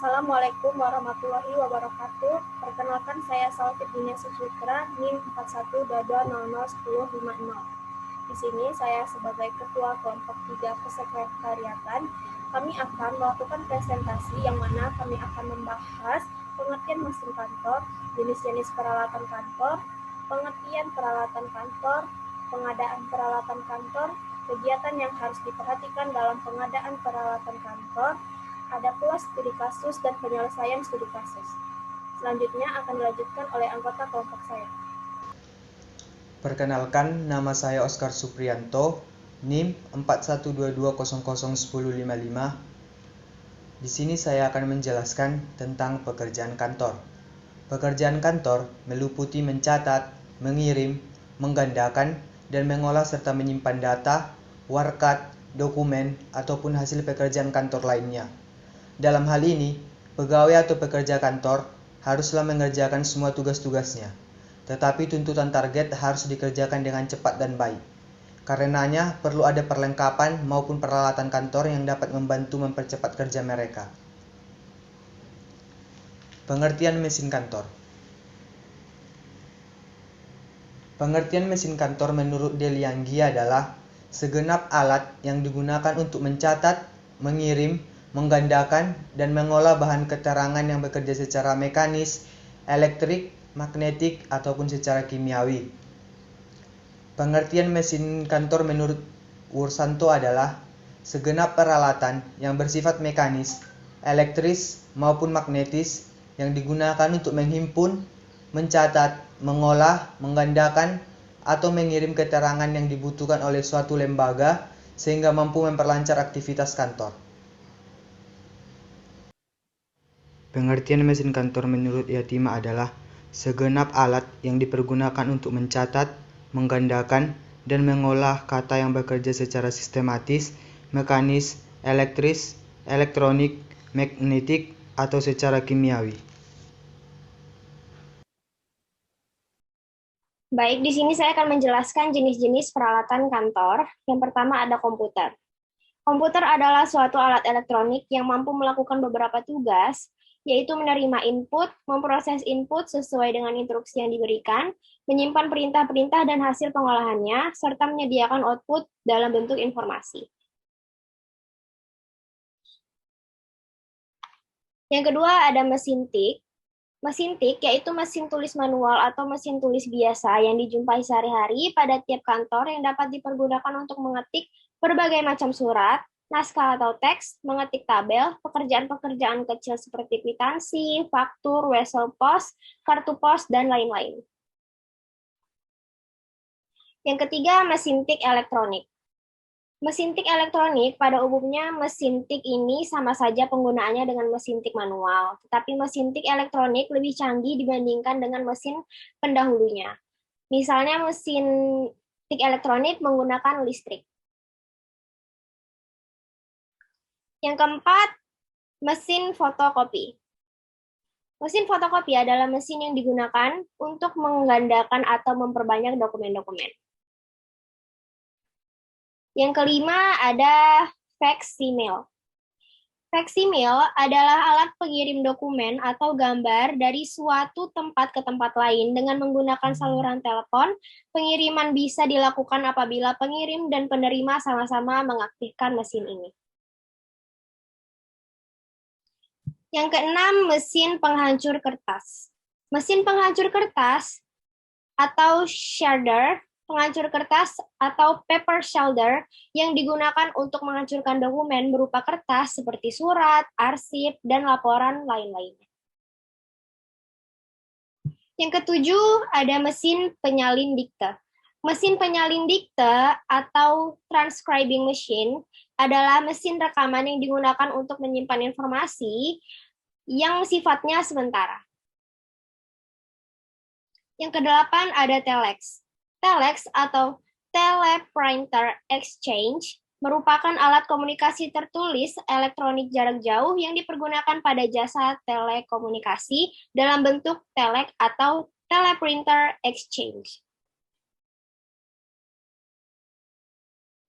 Assalamualaikum warahmatullahi wabarakatuh. Perkenalkan saya Salfitdina Sucitra, NIM 4122001050. Di sini saya sebagai Ketua Kelompok 3 Kesekretariatan, kami akan melakukan presentasi yang mana kami akan membahas pengertian mesin kantor, jenis-jenis peralatan kantor, pengertian peralatan kantor, pengadaan peralatan kantor, kegiatan yang harus diperhatikan dalam pengadaan peralatan kantor, ada pula studi kasus dan penyelesaian studi kasus. Selanjutnya akan dilanjutkan oleh anggota kelompok saya. Perkenalkan, nama saya Oskar Supriyanto, NIM 4122001055. Di sini saya akan menjelaskan tentang pekerjaan kantor. Pekerjaan kantor meliputi mencatat, mengirim, menggandakan, dan mengolah serta menyimpan data, warkat, dokumen, ataupun hasil pekerjaan kantor lainnya. Dalam hal ini, pegawai atau pekerja kantor haruslah mengerjakan semua tugas-tugasnya, tetapi tuntutan target harus dikerjakan dengan cepat dan baik. Karenanya, perlu ada perlengkapan maupun peralatan kantor yang dapat membantu mempercepat kerja mereka. Pengertian mesin kantor. Pengertian mesin kantor menurut Delianggi adalah segenap alat yang digunakan untuk mencatat, mengirim, menggandakan, dan mengolah bahan keterangan yang bekerja secara mekanis, elektrik, magnetik, ataupun secara kimiawi. Pengertian mesin kantor menurut Wursanto adalah segenap peralatan yang bersifat mekanis, elektris, maupun magnetis yang digunakan untuk menghimpun, mencatat, mengolah, menggandakan, atau mengirim keterangan yang dibutuhkan oleh suatu lembaga sehingga mampu memperlancar aktivitas kantor. Pengertian mesin kantor menurut Yatima adalah segenap alat yang dipergunakan untuk mencatat, menggandakan, dan mengolah kata yang bekerja secara sistematis, mekanis, elektris, elektronik, magnetik, atau secara kimiawi. Baik, di sini saya akan menjelaskan jenis-jenis peralatan kantor. Yang pertama ada komputer. Komputer adalah suatu alat elektronik yang mampu melakukan beberapa tugas, yaitu menerima input, memproses input sesuai dengan instruksi yang diberikan, menyimpan perintah-perintah dan hasil pengolahannya, serta menyediakan output dalam bentuk informasi. Yang kedua ada mesin tik. Mesin tik yaitu mesin tulis manual atau mesin tulis biasa yang dijumpai sehari-hari pada tiap kantor yang dapat dipergunakan untuk mengetik berbagai macam surat, naskah atau teks, mengetik tabel, pekerjaan-pekerjaan kecil seperti kwitansi, faktur, wesel pos, kartu pos, dan lain-lain. Yang ketiga, mesin tik elektronik. Mesin tik elektronik pada umumnya mesin tik ini sama saja penggunaannya dengan mesin tik manual, tetapi mesin tik elektronik lebih canggih dibandingkan dengan mesin pendahulunya. Misalnya mesin tik elektronik menggunakan listrik. Yang keempat, mesin fotokopi. Mesin fotokopi adalah mesin yang digunakan untuk menggandakan atau memperbanyak dokumen-dokumen. Yang kelima ada faksimil. Faksimil adalah alat pengirim dokumen atau gambar dari suatu tempat ke tempat lain dengan menggunakan saluran telepon. Pengiriman bisa dilakukan apabila pengirim dan penerima sama-sama mengaktifkan mesin ini. Yang keenam, mesin penghancur kertas. Mesin penghancur kertas atau shredder, penghancur kertas atau paper shelter yang digunakan untuk menghancurkan dokumen berupa kertas seperti surat, arsip, dan laporan lain-lainnya. Yang ketujuh, ada mesin penyalin dikte. Mesin penyalin dikte atau transcribing machine adalah mesin rekaman yang digunakan untuk menyimpan informasi yang sifatnya sementara. Yang kedelapan ada telex. Telex atau Teleprinter Exchange merupakan alat komunikasi tertulis elektronik jarak jauh yang dipergunakan pada jasa telekomunikasi dalam bentuk telex atau Teleprinter Exchange.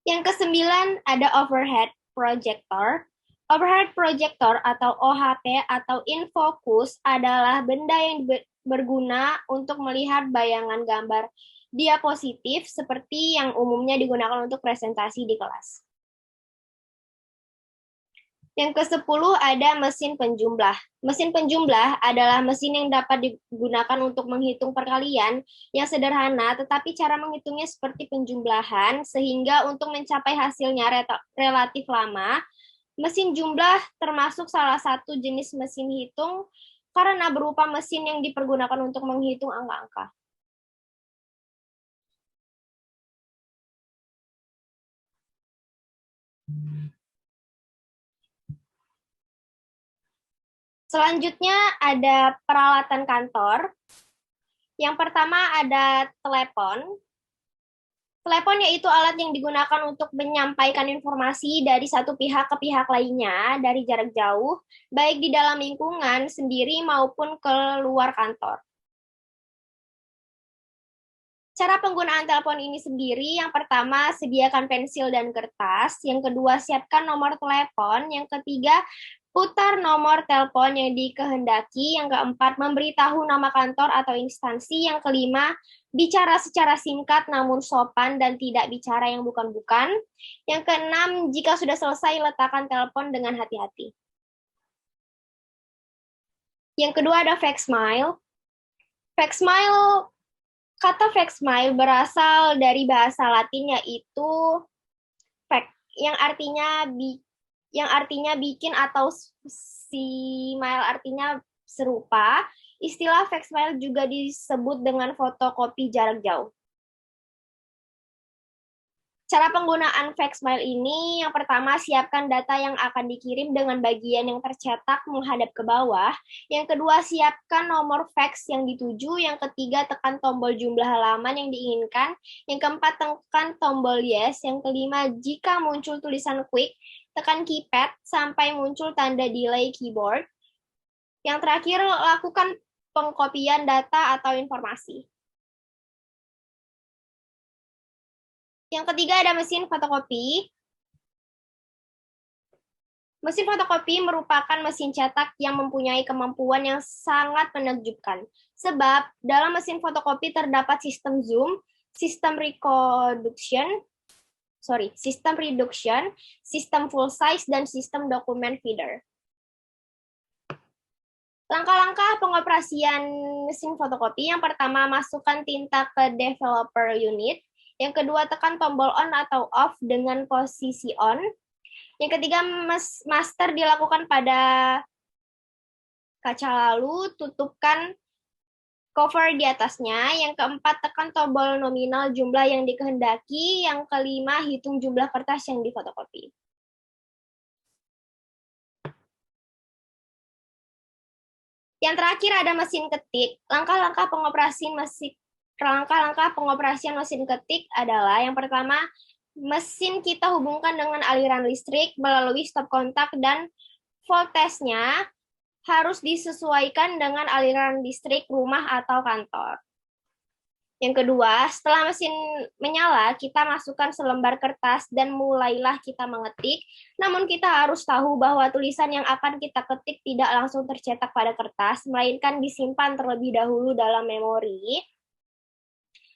Yang kesembilan ada overhead projector. Overhead projector atau OHP atau infocus adalah benda yang berguna untuk melihat bayangan gambar diapositif seperti yang umumnya digunakan untuk presentasi di kelas. Yang ke-10 ada mesin penjumlah. Mesin penjumlah adalah mesin yang dapat digunakan untuk menghitung perkalian yang sederhana, tetapi cara menghitungnya seperti penjumlahan, sehingga untuk mencapai hasilnya relatif lama. Mesin jumlah termasuk salah satu jenis mesin hitung karena berupa mesin yang dipergunakan untuk menghitung angka-angka. Selanjutnya ada peralatan kantor. Yang pertama ada telepon. Telepon yaitu alat yang digunakan untuk menyampaikan informasi dari satu pihak ke pihak lainnya dari jarak jauh, baik di dalam lingkungan sendiri maupun ke luar kantor. Cara penggunaan telepon ini sendiri, yang pertama, sediakan pensil dan kertas. Yang kedua, siapkan nomor telepon. Yang ketiga, putar nomor telepon yang dikehendaki. Yang keempat, memberitahu nama kantor atau instansi. Yang kelima, bicara secara singkat namun sopan dan tidak bicara yang bukan-bukan. Yang keenam, jika sudah selesai, letakkan telepon dengan hati-hati. Yang kedua ada fake smile. Fake smile, kata fake smile berasal dari bahasa Latin yaitu fake, yang artinya bikin atau smile artinya serupa. Istilah fake smile juga disebut dengan fotokopi jarak jauh. Cara penggunaan fake smile ini, yang pertama, siapkan data yang akan dikirim dengan bagian yang tercetak menghadap ke bawah. Yang kedua, siapkan nomor fax yang dituju. Yang ketiga, tekan tombol jumlah halaman yang diinginkan. Yang keempat, tekan tombol yes. Yang kelima, jika muncul tulisan quick, tekan keypad sampai muncul tanda delay keyboard. Yang terakhir, lakukan pengkopian data atau informasi. Yang ketiga ada mesin fotokopi. Mesin fotokopi merupakan mesin cetak yang mempunyai kemampuan yang sangat menakjubkan. Sebab dalam mesin fotokopi terdapat sistem zoom, sistem reduction, sistem full size, dan sistem document feeder. Langkah-langkah pengoperasian mesin fotokopi, yang pertama, masukkan tinta ke developer unit. Yang kedua, tekan tombol on atau off dengan posisi on. Yang ketiga, master dilakukan pada kaca lalu, tutupkan cover di atasnya. Yang keempat, tekan tombol nominal jumlah yang dikehendaki. Yang kelima, hitung jumlah kertas yang difotokopi. Yang terakhir ada mesin ketik. Langkah-langkah pengoperasian mesin ketik adalah yang pertama, mesin kita hubungkan dengan aliran listrik melalui stop kontak dan voltasenya harus disesuaikan dengan aliran listrik rumah atau kantor. Yang kedua, setelah mesin menyala, kita masukkan selembar kertas dan mulailah kita mengetik. Namun kita harus tahu bahwa tulisan yang akan kita ketik tidak langsung tercetak pada kertas, melainkan disimpan terlebih dahulu dalam memori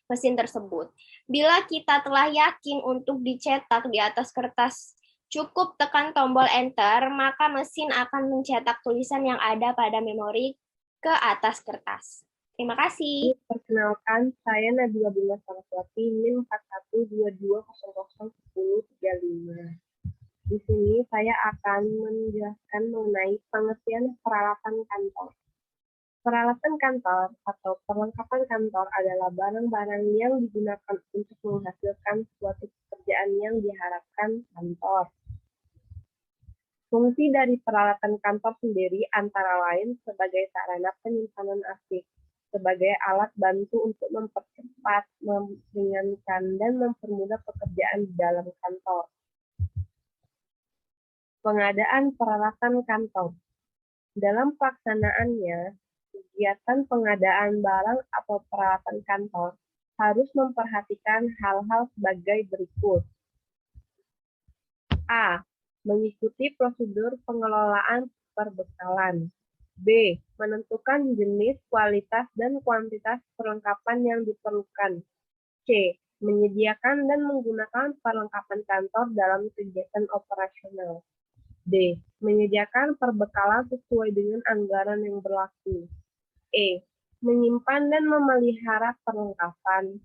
mesin tersebut. Bila kita telah yakin untuk dicetak di atas kertas, cukup tekan tombol enter, maka mesin akan mencetak tulisan yang ada pada memori ke atas kertas. Terima kasih. Perkenalkan, saya Nabila Bunga Saraswati, NIM 4122001035. Di sini saya akan menjelaskan mengenai pengertian peralatan kantor. Peralatan kantor atau perlengkapan kantor adalah barang-barang yang digunakan untuk menghasilkan suatu pekerjaan yang diharapkan kantor. Fungsi dari peralatan kantor sendiri antara lain sebagai sarana penyimpanan arsip, sebagai alat bantu untuk mempercepat, meringankan, dan mempermudah pekerjaan di dalam kantor. Pengadaan peralatan kantor. Dalam pelaksanaannya, kegiatan pengadaan barang atau peralatan kantor harus memperhatikan hal-hal sebagai berikut. A. Mengikuti prosedur pengelolaan perbekalan. B. Menentukan jenis, kualitas, dan kuantitas perlengkapan yang diperlukan. C. Menyediakan dan menggunakan perlengkapan kantor dalam kegiatan operasional. D. Menyediakan perbekalan sesuai dengan anggaran yang berlaku. E. Menyimpan dan memelihara perlengkapan.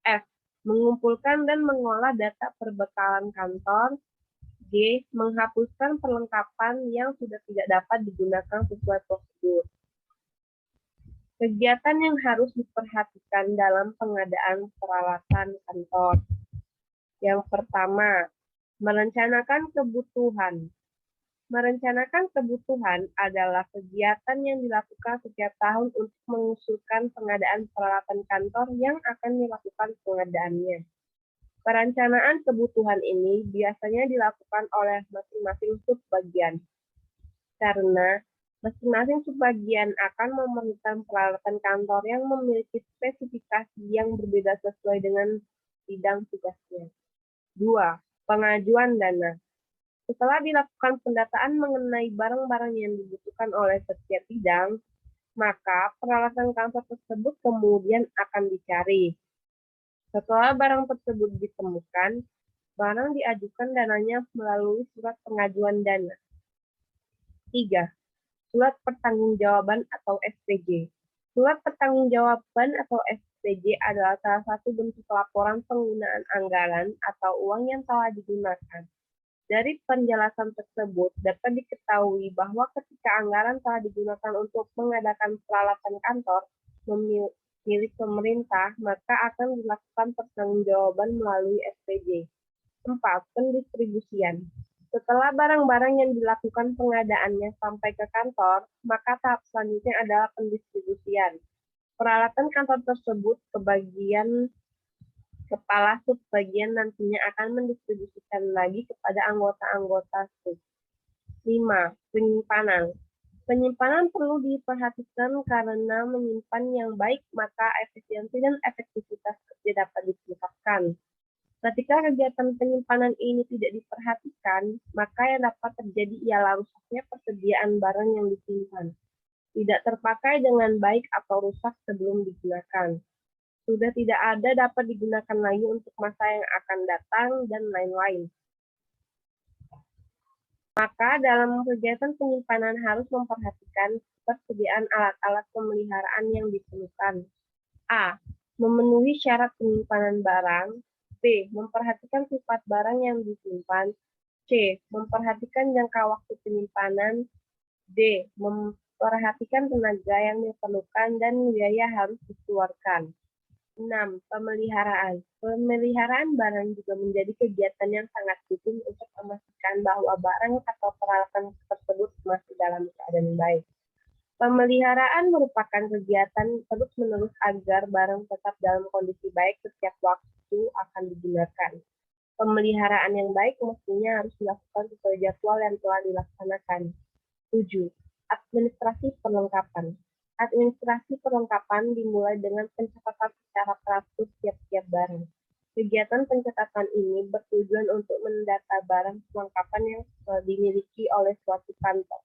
F. Mengumpulkan dan mengolah data perbekalan kantor. G. Menghapuskan perlengkapan yang sudah tidak dapat digunakan sesuai prosedur. Kegiatan yang harus diperhatikan dalam pengadaan peralatan kantor. Yang pertama, merencanakan kebutuhan. Merencanakan kebutuhan adalah kegiatan yang dilakukan setiap tahun untuk mengusulkan pengadaan peralatan kantor yang akan dilakukan pengadaannya. Perencanaan kebutuhan ini biasanya dilakukan oleh masing-masing subbagian, karena masing-masing subbagian akan memerlukan peralatan kantor yang memiliki spesifikasi yang berbeda sesuai dengan bidang tugasnya. 2. Pengajuan dana. Setelah dilakukan pendataan mengenai barang-barang yang dibutuhkan oleh setiap bidang, maka peralatan kantor tersebut kemudian akan dicari. Setelah barang tersebut ditemukan, barang diajukan dananya melalui surat pengajuan dana. 3. Surat pertanggungjawaban atau SPJ. Surat pertanggungjawaban atau SPJ adalah salah satu bentuk laporan penggunaan anggaran atau uang yang telah digunakan. Dari penjelasan tersebut dapat diketahui bahwa ketika anggaran telah digunakan untuk mengadakan peralatan kantor milik pemerintah, maka akan dilakukan pertanggungjawaban melalui SPJ. 4. Pendistribusian. Setelah barang-barang yang dilakukan pengadaannya sampai ke kantor, maka tahap selanjutnya adalah pendistribusian. Peralatan kantor tersebut ke bagian kepala subbagian nantinya akan mendistribusikan lagi kepada anggota-anggota sub. 5. Penyimpanan. Penyimpanan perlu diperhatikan karena menyimpan yang baik maka efisiensi dan efektivitas kerja dapat ditingkatkan. Ketika kegiatan penyimpanan ini tidak diperhatikan, maka yang dapat terjadi ialah rusaknya persediaan barang yang disimpan, tidak terpakai dengan baik atau rusak sebelum digunakan, sudah tidak ada dapat digunakan lagi untuk masa yang akan datang, dan lain-lain. Maka dalam kegiatan penyimpanan harus memperhatikan persediaan alat-alat pemeliharaan yang diperlukan. A. Memenuhi syarat penyimpanan barang. B. Memperhatikan sifat barang yang disimpan. C. Memperhatikan jangka waktu penyimpanan. D. Memperhatikan tenaga yang diperlukan dan biaya harus dikeluarkan. 6. Pemeliharaan. Pemeliharaan barang juga menjadi kegiatan yang sangat penting untuk memastikan bahwa barang atau peralatan tersebut masih dalam keadaan baik. Pemeliharaan merupakan kegiatan terus-menerus agar barang tetap dalam kondisi baik setiap waktu akan digunakan. Pemeliharaan yang baik mestinya harus dilakukan sesuai jadwal yang telah dilaksanakan. 7. Administrasi perlengkapan. Administrasi perlengkapan dimulai dengan pencatatan secara teratur tiap-tiap barang. Kegiatan pencatatan ini bertujuan untuk mendata barang perlengkapan yang dimiliki oleh suatu kantor.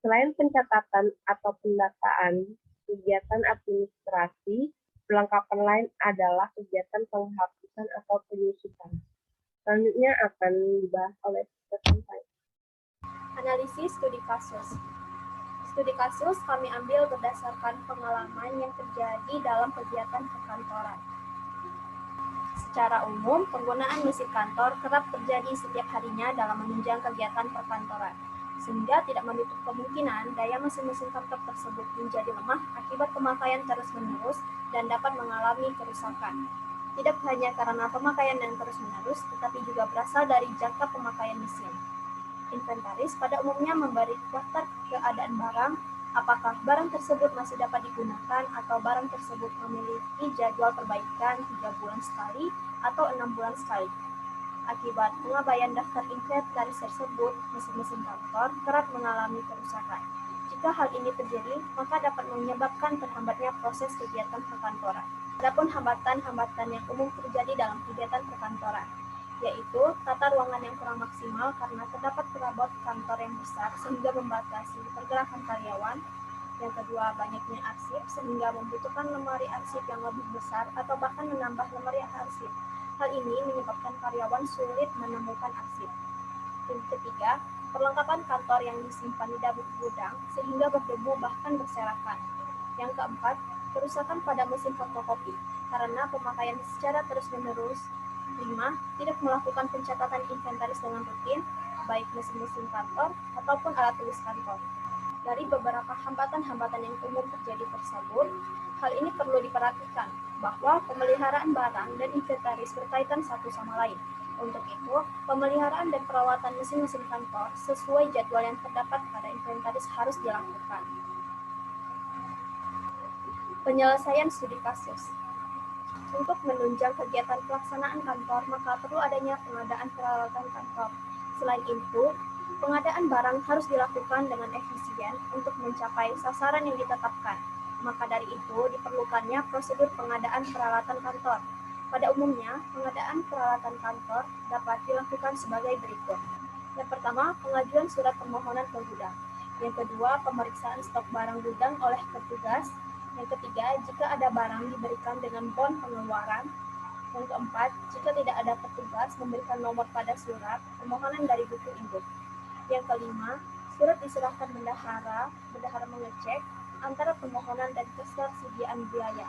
Selain pencatatan atau pendataan, kegiatan administrasi perlengkapan lain adalah kegiatan penghapusan atau penyusutan. Selanjutnya akan dibahas oleh Stephen Pai. Analisis studi kasus. Studi kasus kami ambil berdasarkan pengalaman yang terjadi dalam kegiatan perkantoran. Secara umum, penggunaan mesin kantor kerap terjadi setiap harinya dalam menunjang kegiatan perkantoran, sehingga tidak menutup kemungkinan daya mesin-mesin kantor tersebut menjadi lemah akibat pemakaian terus-menerus dan dapat mengalami kerusakan. Tidak hanya karena pemakaian yang terus-menerus, tetapi juga berasal dari jangka pemakaian mesin. Inventaris pada umumnya memberi daftar keadaan barang, apakah barang tersebut masih dapat digunakan atau barang tersebut memiliki jadwal perbaikan 3 bulan sekali atau 6 bulan sekali. Akibat pengabaian daftar inventaris tersebut, mesin-mesin kantor kerap mengalami kerusakan. Jika hal ini terjadi, maka dapat menyebabkan terhambatnya proses kegiatan perkantoran. Adapun hambatan-hambatan yang umum terjadi dalam kegiatan perkantoran, yaitu tata ruangan yang kurang maksimal karena terdapat perabot kantor yang besar sehingga membatasi pergerakan karyawan. Yang kedua, banyaknya arsip sehingga membutuhkan lemari arsip yang lebih besar atau bahkan menambah lemari arsip. Hal ini menyebabkan karyawan sulit menemukan arsip. Yang ketiga, perlengkapan kantor yang disimpan di dalam gudang sehingga berdebu bahkan berserakan. Yang keempat, kerusakan pada mesin fotokopi karena pemakaian secara terus-menerus. 5. Tidak melakukan pencatatan inventaris dengan rutin, baik mesin-mesin kantor ataupun alat tulis kantor. Dari beberapa hambatan-hambatan yang umum terjadi tersebut, hal ini perlu diperhatikan bahwa pemeliharaan barang dan inventaris berkaitan satu sama lain. Untuk itu, pemeliharaan dan perawatan mesin-mesin kantor sesuai jadwal yang terdapat pada inventaris harus dilakukan. Penyelesaian studi kasus. Untuk menunjang kegiatan pelaksanaan kantor, maka perlu adanya pengadaan peralatan kantor. Selain itu, pengadaan barang harus dilakukan dengan efisien untuk mencapai sasaran yang ditetapkan. Maka dari itu, diperlukannya prosedur pengadaan peralatan kantor. Pada umumnya, pengadaan peralatan kantor dapat dilakukan sebagai berikut. Yang pertama, pengajuan surat permohonan ke gudang. Yang kedua, pemeriksaan stok barang gudang oleh petugas. Yang ketiga, jika ada barang diberikan dengan bon pengeluaran. Yang keempat, jika tidak ada petugas memberikan nomor pada surat permohonan dari buku induk. Yang kelima, surat diserahkan bendahara mengecek antara permohonan dan ketersediaan biaya.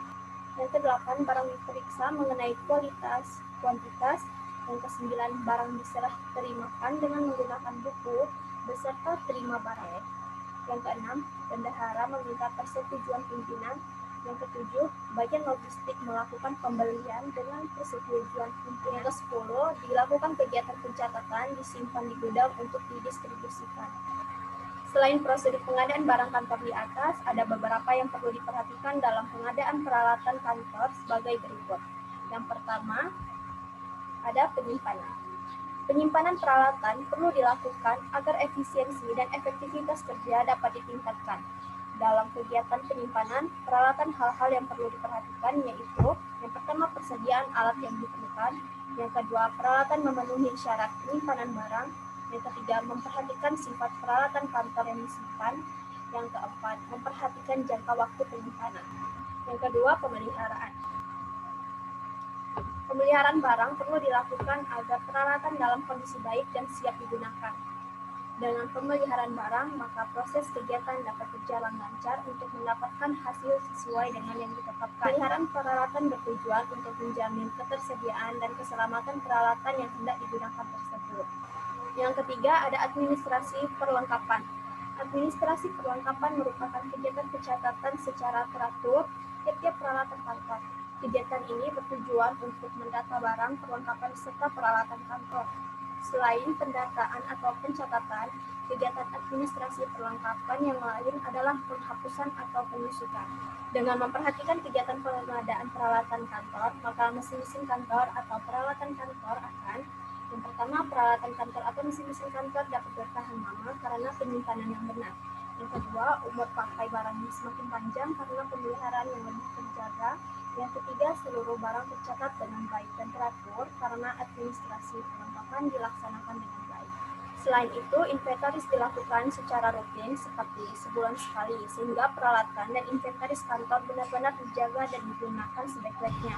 Yang kedelapan, barang diperiksa mengenai kualitas, kuantitas. Yang kesembilan, barang diserah terimakan dengan menggunakan buku beserta terima barang. Yang keenam, bendahara meminta persetujuan pimpinan. Yang ketujuh, bagian logistik melakukan pembelian dengan persetujuan pimpinan. Yang kesepuluh, dilakukan kegiatan pencatatan disimpan di gudang untuk didistribusikan. Selain prosedur pengadaan barang kantor di atas, ada beberapa yang perlu diperhatikan dalam pengadaan peralatan kantor sebagai berikut. Yang pertama, ada penyimpanan. Penyimpanan peralatan perlu dilakukan agar efisiensi dan efektivitas kerja dapat ditingkatkan. Dalam kegiatan penyimpanan, peralatan hal-hal yang perlu diperhatikan yaitu yang pertama, persediaan alat yang diperlukan. Yang kedua, peralatan memenuhi syarat penyimpanan barang. Yang ketiga, memperhatikan sifat peralatan kantor yang disimpan. Yang keempat, memperhatikan jangka waktu penyimpanan. Yang kedua, pemeliharaan. Pemeliharaan barang perlu dilakukan agar peralatan dalam kondisi baik dan siap digunakan. Dengan pemeliharaan barang, maka proses kegiatan dapat berjalan lancar untuk mendapatkan hasil sesuai dengan yang ditetapkan. Pemeliharaan peralatan bertujuan untuk menjamin ketersediaan dan keselamatan peralatan yang hendak digunakan tersebut. Yang ketiga, ada administrasi perlengkapan. Administrasi perlengkapan merupakan kegiatan pencatatan secara teratur tiap-tiap peralatan kantor. Kegiatan ini bertujuan untuk mendata barang, perlengkapan, serta peralatan kantor. Selain pendataan atau pencatatan, kegiatan administrasi perlengkapan yang lain adalah penghapusan atau penyusutan. Dengan memperhatikan kegiatan pengadaan peralatan kantor, maka mesin-mesin kantor atau peralatan kantor akan yang pertama, peralatan kantor atau mesin-mesin kantor dapat bertahan lama karena penyimpanan yang benar. Yang kedua, umur pakai barangnya semakin panjang karena pemeliharaan yang lebih terjaga. Yang ketiga, seluruh barang tercatat dengan baik dan teratur karena administrasi perlengkapan dilaksanakan dengan baik. Selain itu, inventaris dilakukan secara rutin seperti sebulan sekali, sehingga peralatan dan inventaris kantor benar-benar dijaga dan digunakan sebaik-baiknya.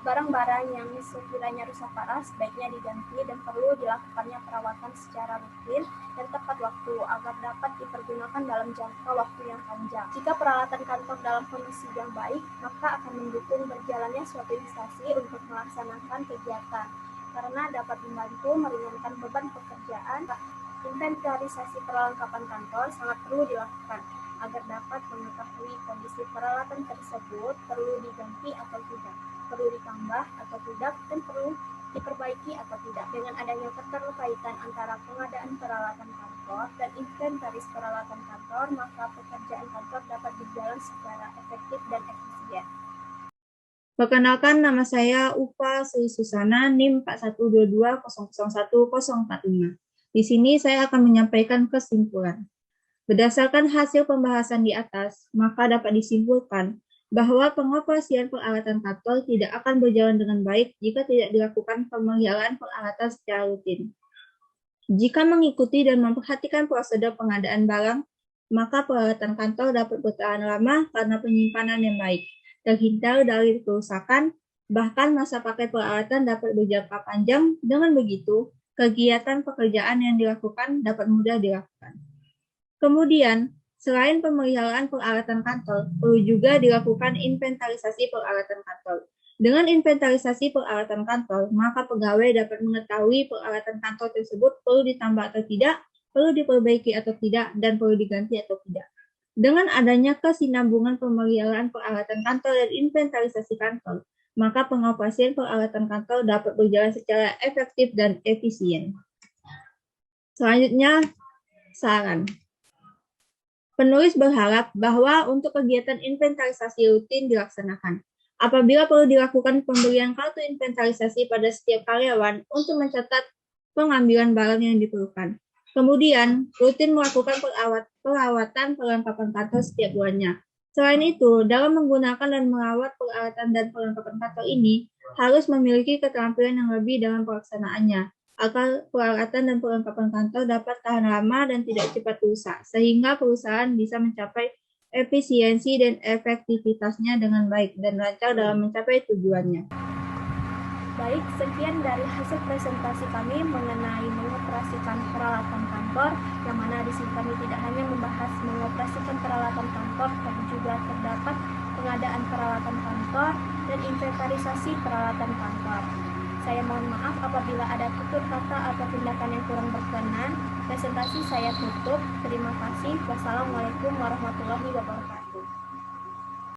Barang-barang yang sekiranya rusak parah sebaiknya diganti dan perlu dilakukannya perawatan secara rutin dan tepat waktu agar dapat dipergunakan dalam jangka waktu yang panjang. Jika peralatan kantor dalam kondisi yang baik, maka akan mendukung berjalannya suatu instansi untuk melaksanakan kegiatan karena dapat membantu meringankan beban pekerjaan. Inventarisasi perlengkapan kantor sangat perlu dilakukan agar dapat mengetahui kondisi peralatan tersebut perlu diganti atau tidak, perlu ditambah atau tidak, dan perlu diperbaiki atau tidak. Dengan adanya keterkaitan antara pengadaan peralatan kantor dan inventaris peralatan kantor, maka pekerjaan kantor dapat berjalan secara efektif dan efisien. Perkenalkan, nama saya Upa Sri Susana, NIM 4122001045. Di sini saya akan menyampaikan kesimpulan. Berdasarkan hasil pembahasan di atas, maka dapat disimpulkan bahwa pengoperasian peralatan kantor tidak akan berjalan dengan baik jika tidak dilakukan pemeliharaan peralatan secara rutin. Jika mengikuti dan memperhatikan prosedur pengadaan barang, maka peralatan kantor dapat bertahan lama karena penyimpanan yang baik, terhindar dari kerusakan, bahkan masa pakai peralatan dapat berjangka panjang. Dengan begitu, kegiatan pekerjaan yang dilakukan dapat mudah dilakukan. Kemudian, selain pemeliharaan peralatan kantor, perlu juga dilakukan inventarisasi peralatan kantor. Dengan inventarisasi peralatan kantor, maka pegawai dapat mengetahui peralatan kantor tersebut perlu ditambah atau tidak, perlu diperbaiki atau tidak, dan perlu diganti atau tidak. Dengan adanya kesinambungan pemeliharaan peralatan kantor dan inventarisasi kantor, maka pengoperasian peralatan kantor dapat berjalan secara efektif dan efisien. Selanjutnya, saran. Penulis berharap bahwa untuk kegiatan inventarisasi rutin dilaksanakan. Apabila perlu dilakukan pemberian kartu inventarisasi pada setiap karyawan untuk mencatat pengambilan barang yang diperlukan. Kemudian, rutin melakukan perawatan perlengkapan kantor setiap bulannya. Selain itu, dalam menggunakan dan merawat peralatan dan perlengkapan kantor ini, harus memiliki keterampilan yang lebih dalam pelaksanaannya, agar peralatan dan perlengkapan kantor dapat tahan lama dan tidak cepat rusak, sehingga perusahaan bisa mencapai efisiensi dan efektivitasnya dengan baik dan lancar dalam mencapai tujuannya. Baik, sekian dari hasil presentasi kami mengenai mengoperasikan peralatan kantor, yang mana di sini kami tidak hanya membahas mengoperasikan peralatan kantor, tapi juga terdapat pengadaan peralatan kantor dan inventarisasi peralatan kantor. Saya mohon maaf apabila ada tutur kata atau tindakan yang kurang berkenan. Presentasi saya tutup. Terima kasih. Wassalamualaikum warahmatullahi wabarakatuh.